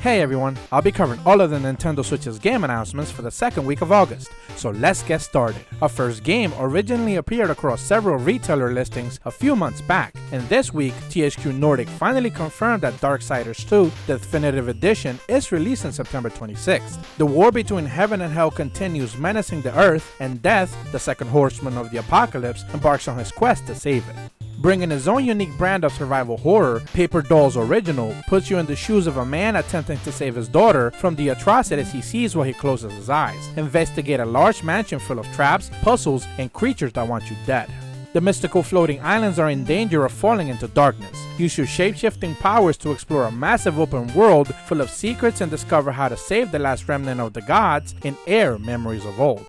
Hey everyone, I'll be covering all of the Nintendo Switch's game announcements for the second week of August, so let's get started. Our first game originally appeared across several retailer listings a few months back, and this week THQ Nordic finally confirmed that Darksiders 2, the definitive edition, is released on September 26th. The war between heaven and hell continues, menacing the earth, and Death, the second horseman of the apocalypse, embarks on his quest to save it. Bringing his own unique brand of survival horror, Paper Dolls Original puts you in the shoes of a man attempting to save his daughter from the atrocities he sees while he closes his eyes. Investigate a large mansion full of traps, puzzles, and creatures that want you dead. The mystical floating islands are in danger of falling into darkness. Use your shape-shifting powers to explore a massive open world full of secrets and discover how to save the last remnant of the gods and air memories of old.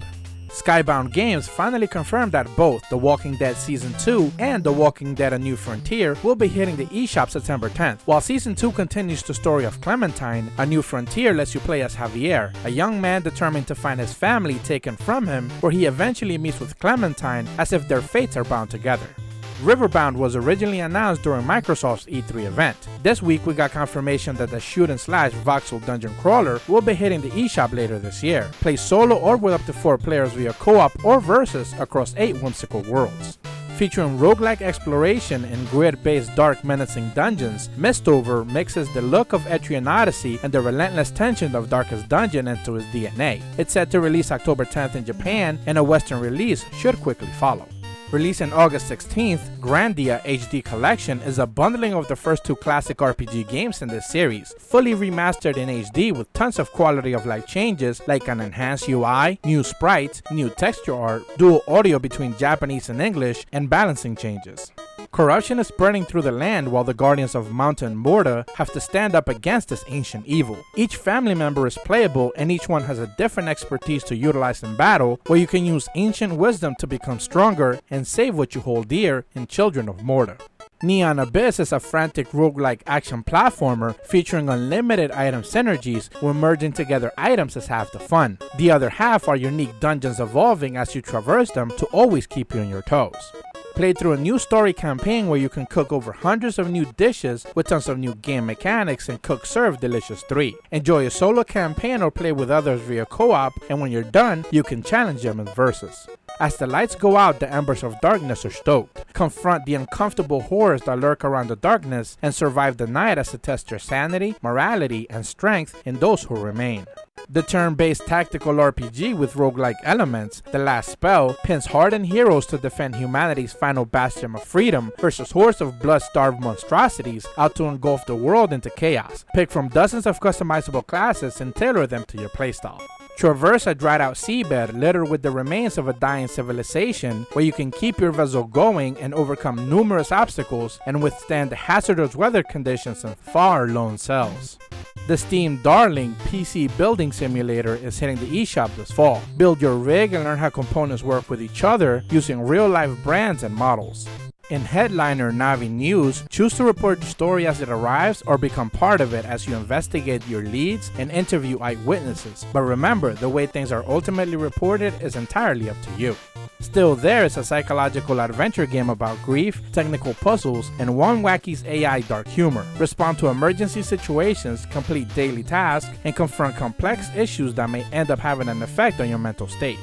Skybound Games finally confirmed that both The Walking Dead Season 2 and The Walking Dead A New Frontier will be hitting the eShop September 10th. While Season 2 continues the story of Clementine, A New Frontier lets you play as Javier, a young man determined to find his family taken from him, where he eventually meets with Clementine as if their fates are bound together. Riverbound was originally announced during Microsoft's E3 event. This week we got confirmation that the shoot-and-slash voxel dungeon crawler will be hitting the eShop later this year. Play solo or with up to 4 players via co-op or versus across 8 whimsical worlds. Featuring roguelike exploration and grid-based dark menacing dungeons, Mistover mixes the look of Etrian Odyssey and the relentless tension of Darkest Dungeon into its DNA. It's set to release October 10th in Japan, and a Western release should quickly follow. Releasing August 16th, Grandia HD Collection is a bundling of the first 2 classic RPG games in this series, fully remastered in HD with tons of quality of life changes like an enhanced UI, new sprites, new texture art, dual audio between Japanese and English, and balancing changes. Corruption is spreading through the land while the Guardians of Mountain Morta have to stand up against this ancient evil. Each family member is playable and each one has a different expertise to utilize in battle, where you can use ancient wisdom to become stronger and save what you hold dear in Children of Morta. Neon Abyss is a frantic roguelike action platformer featuring unlimited item synergies, where merging together items is half the fun. The other half are unique dungeons evolving as you traverse them to always keep you on your toes. Play through a new story campaign where you can cook over hundreds of new dishes with tons of new game mechanics and Cook Serve Delicious 3. Enjoy a solo campaign or play with others via co-op, and when you're done, you can challenge them in versus. As the lights go out, the embers of darkness are stoked. Confront the uncomfortable horrors that lurk around the darkness and survive the night as it tests your sanity, morality, and strength in those who remain. The turn-based tactical RPG with roguelike elements, The Last Spell, pins hardened heroes to defend humanity's final bastion of freedom versus hordes of blood-starved monstrosities out to engulf the world into chaos. Pick from dozens of customizable classes and tailor them to your playstyle. Traverse a dried-out seabed littered with the remains of a dying civilization, where you can keep your vessel going and overcome numerous obstacles and withstand the hazardous weather conditions in far lone cells. The Steam darling PC building simulator is hitting the eShop this fall. Build your rig and learn how components work with each other using real-life brands and models. In headliner Navi News, choose to report the story as it arrives or become part of it as you investigate your leads and interview eyewitnesses. But remember, the way things are ultimately reported is entirely up to you. Still There is a psychological adventure game about grief, technical puzzles, and one wacky's AI dark humor. Respond to emergency situations, complete daily tasks, and confront complex issues that may end up having an effect on your mental state.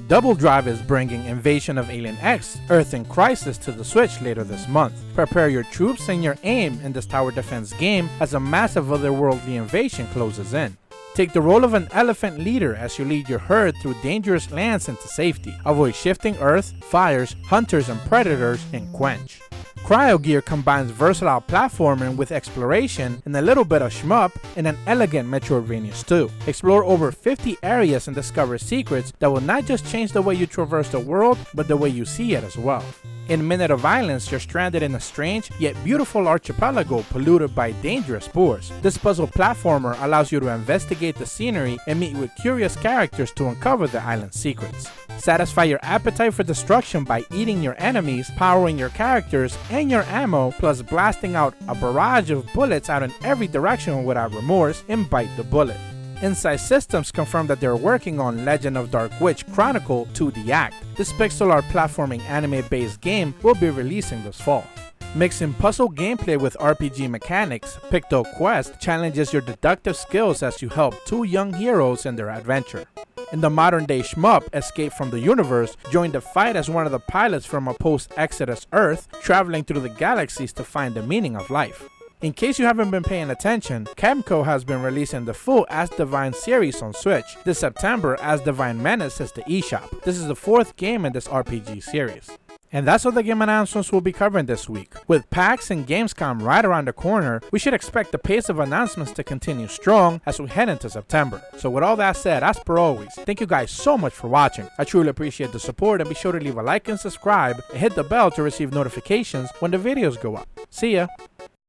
Double Drive is bringing Invasion of Alien X, Earth in Crisis to the Switch later this month. Prepare your troops and your aim in this tower defense game as a massive otherworldly invasion closes in. Take the role of an elephant leader as you lead your herd through dangerous lands into safety. Avoid shifting earth, fires, hunters and predators, and quench. Cryo Gear combines versatile platforming with exploration and a little bit of shmup in an elegant Metroidvania stew. Explore over 50 areas and discover secrets that will not just change the way you traverse the world, but the way you see it as well. In Minute of Violence, you're stranded in a strange yet beautiful archipelago polluted by dangerous spores. This puzzle platformer allows you to investigate the scenery and meet with curious characters to uncover the island's secrets. Satisfy your appetite for destruction by eating your enemies, powering your characters and your ammo, plus blasting out a barrage of bullets out in every direction without remorse, and bite the bullet. Inside Systems confirmed that they're working on Legend of Dark Witch Chronicle 2D Act. This pixel art platforming anime-based game will be releasing this fall. Mixing puzzle gameplay with RPG mechanics, Picto Quest challenges your deductive skills as you help two young heroes in their adventure. In the modern-day shmup, Escape from the Universe, join the fight as one of the pilots from a post-Exodus Earth, traveling through the galaxies to find the meaning of life. In case you haven't been paying attention, Capcom has been releasing the full As Divine series on Switch. This September, As Divine Menace hits the eShop. This is the 4th game in this RPG series. And that's all the game announcements we'll be covering this week. With PAX and Gamescom right around the corner, we should expect the pace of announcements to continue strong as we head into September. So with all that said, as per always, thank you guys so much for watching. I truly appreciate the support, and be sure to leave a like and subscribe and hit the bell to receive notifications when the videos go up. See ya!